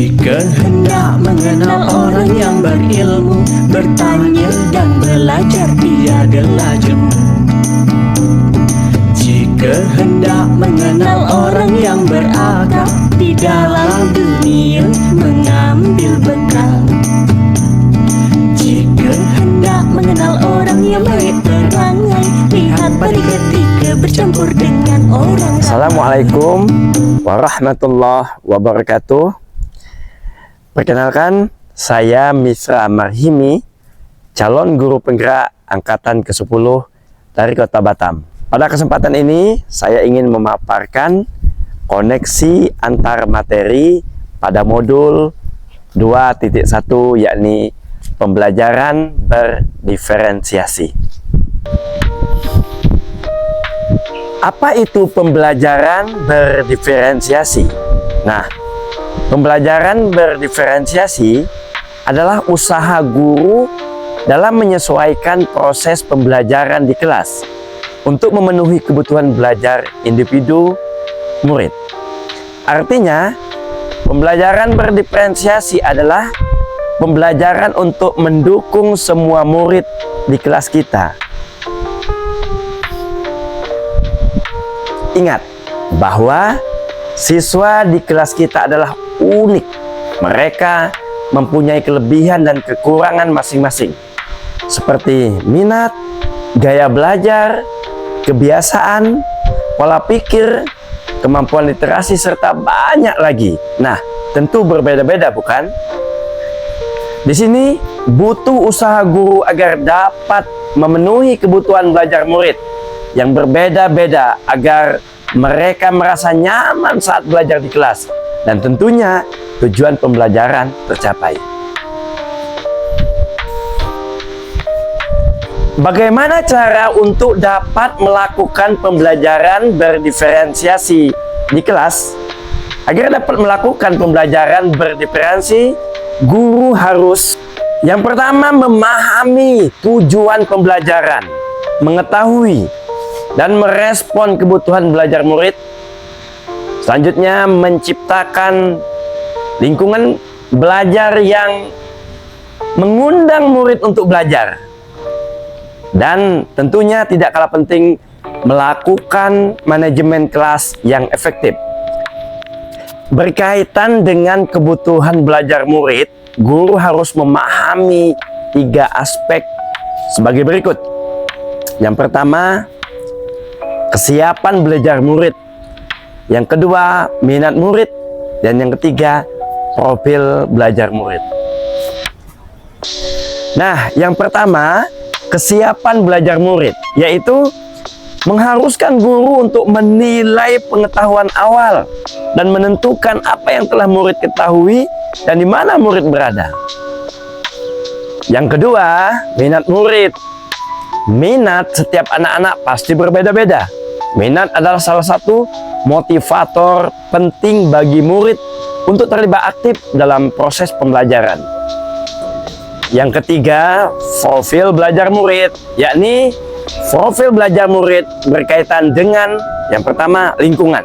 Jika hendak mengenal orang yang berilmu, bertanya dan belajar tiadalah jemu. Jika hendak mengenal orang yang berakal, di dalam dunia mengambil bekal. Jika hendak mengenal orang yang baik perangai, lihat pada ketika bercampur dengan orang. Assalamualaikum warahmatullahi wabarakatuh. Perkenalkan, saya Misra Marhimi, calon guru penggerak angkatan ke-10 dari Kota Batam. Pada kesempatan ini, saya ingin memaparkan koneksi antar materi pada modul 2.1, yakni pembelajaran berdiferensiasi. Apa itu pembelajaran berdiferensiasi? Nah, pembelajaran berdiferensiasi adalah usaha guru dalam menyesuaikan proses pembelajaran di kelas untuk memenuhi kebutuhan belajar individu murid. Artinya, pembelajaran berdiferensiasi adalah pembelajaran untuk mendukung semua murid di kelas kita. Ingat bahwa siswa di kelas kita adalah unik. Mereka mempunyai kelebihan dan kekurangan masing-masing, seperti minat, gaya belajar, kebiasaan, pola pikir, kemampuan literasi, serta banyak lagi. Nah, tentu berbeda-beda, bukan? Di sini butuh usaha guru agar dapat memenuhi kebutuhan belajar murid yang berbeda-beda agar mereka merasa nyaman saat belajar di kelas, dan tentunya tujuan pembelajaran tercapai. Bagaimana cara untuk dapat melakukan pembelajaran berdiferensiasi di kelas? Agar dapat melakukan pembelajaran berdiferensiasi, guru harus yang pertama memahami tujuan pembelajaran, mengetahui dan merespon kebutuhan belajar murid. Selanjutnya, menciptakan lingkungan belajar yang mengundang murid untuk belajar. Dan tentunya tidak kalah penting, melakukan manajemen kelas yang efektif. Berkaitan dengan kebutuhan belajar murid, guru harus memahami 3 aspek sebagai berikut. Yang pertama, kesiapan belajar murid. Yang kedua, minat murid. Dan yang ketiga, profil belajar murid. Nah, yang pertama, kesiapan belajar murid, yaitu mengharuskan guru untuk menilai pengetahuan awal dan menentukan apa yang telah murid ketahui dan di mana murid berada. Yang kedua, minat murid. Minat setiap anak-anak pasti berbeda-beda. Minat adalah salah satu motivator penting bagi murid untuk terlibat aktif dalam proses pembelajaran. Yang ketiga, profil belajar murid, yakni profil belajar murid berkaitan dengan yang pertama, lingkungan.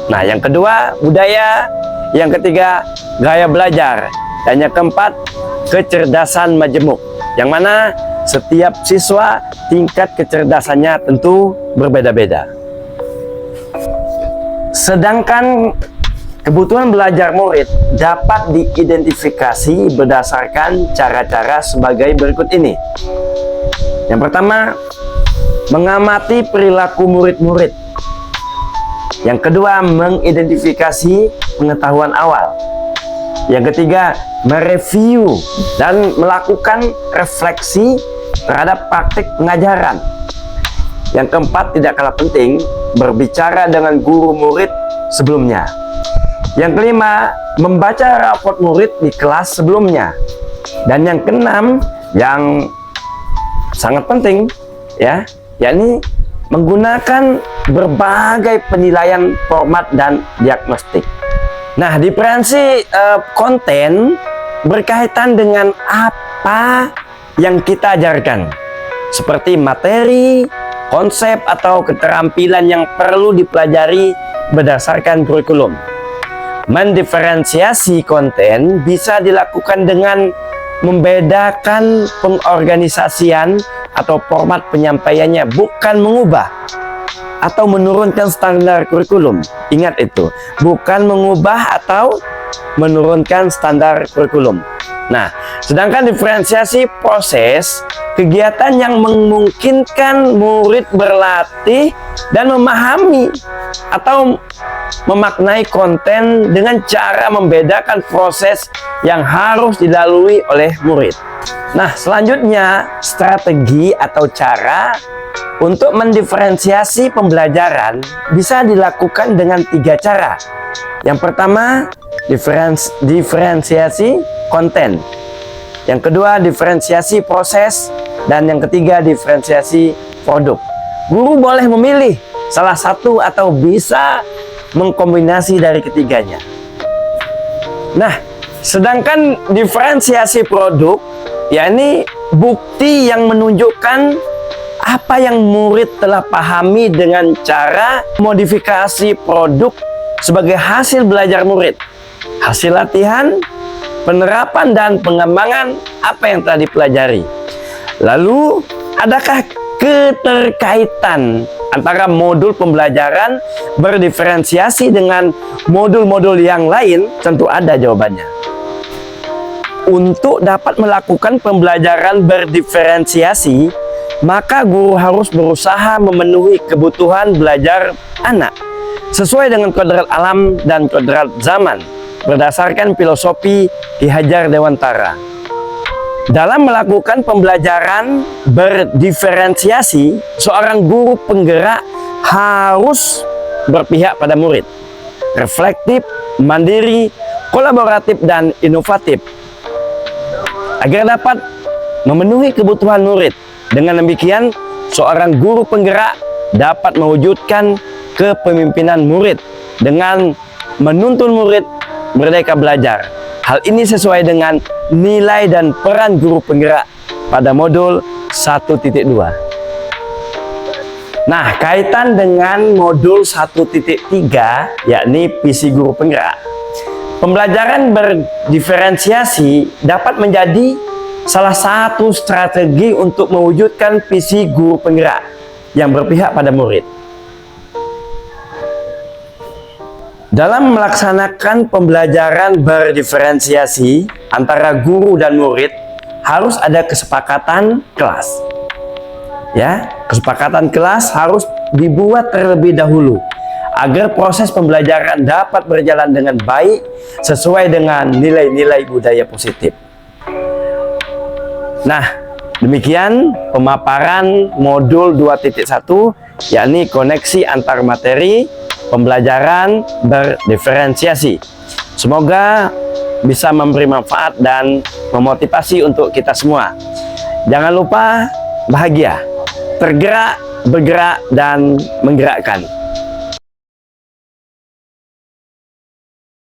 Nah, yang kedua, budaya. Yang ketiga, gaya belajar. Dan yang keempat, kecerdasan majemuk, yang mana setiap siswa tingkat kecerdasannya tentu berbeda-beda. Sedangkan kebutuhan belajar murid dapat diidentifikasi berdasarkan cara-cara sebagai berikut ini. Yang pertama, mengamati perilaku murid-murid. Yang kedua, mengidentifikasi pengetahuan awal. Yang ketiga, mereview dan melakukan refleksi terhadap praktik pengajaran. Yang keempat, tidak kalah penting, berbicara dengan guru murid sebelumnya. Yang kelima, membaca raport murid di kelas sebelumnya. Dan yang keenam, yang sangat penting, ya, yakni menggunakan berbagai penilaian format dan diagnostik. Nah, diferensi konten berkaitan dengan apa yang kita ajarkan, seperti materi, konsep, atau keterampilan yang perlu dipelajari berdasarkan kurikulum. Mendiferensiasi konten bisa dilakukan dengan membedakan pengorganisasian atau format penyampaiannya, bukan mengubah atau menurunkan standar kurikulum. Ingat itu, bukan mengubah atau menurunkan standar kurikulum. Nah, sedangkan diferensiasi proses, kegiatan yang memungkinkan murid berlatih dan memahami atau memaknai konten dengan cara membedakan proses yang harus dilalui oleh murid. Nah, selanjutnya strategi atau cara untuk mendiferensiasi pembelajaran bisa dilakukan dengan 3 cara. Yang pertama, diferensiasi konten. Yang kedua, diferensiasi proses. Dan yang ketiga, diferensiasi produk. Guru boleh memilih salah satu atau bisa mengkombinasi dari ketiganya. Nah, sedangkan diferensiasi produk, yakni bukti yang menunjukkan apa yang murid telah pahami dengan cara modifikasi produk sebagai hasil belajar murid, hasil latihan, penerapan dan pengembangan apa yang telah dipelajari. Lalu, adakah keterkaitan antara modul pembelajaran berdiferensiasi dengan modul-modul yang lain? Tentu ada jawabannya. Untuk dapat melakukan pembelajaran berdiferensiasi, maka guru harus berusaha memenuhi kebutuhan belajar anak sesuai dengan kodrat alam dan kodrat zaman berdasarkan filosofi Ki Hajar Dewantara. Dalam melakukan pembelajaran berdiferensiasi, seorang guru penggerak harus berpihak pada murid, reflektif, mandiri, kolaboratif, dan inovatif agar dapat memenuhi kebutuhan murid. Dengan demikian, seorang guru penggerak dapat mewujudkan kepemimpinan murid dengan menuntun murid merdeka belajar. Hal ini sesuai dengan nilai dan peran guru penggerak pada modul 1.2. Nah, kaitan dengan modul 1.3, yakni visi guru penggerak. Pembelajaran berdiferensiasi dapat menjadi salah satu strategi untuk mewujudkan visi guru penggerak yang berpihak pada murid. Dalam melaksanakan pembelajaran berdiferensiasi antara guru dan murid, harus ada kesepakatan kelas. Ya, kesepakatan kelas harus dibuat terlebih dahulu agar proses pembelajaran dapat berjalan dengan baik sesuai dengan nilai-nilai budaya positif. Nah, demikian pemaparan modul 2.1, yakni koneksi antar materi pembelajaran berdiferensiasi. Semoga bisa memberi manfaat dan memotivasi untuk kita semua. Jangan lupa bahagia, tergerak, bergerak, dan menggerakkan.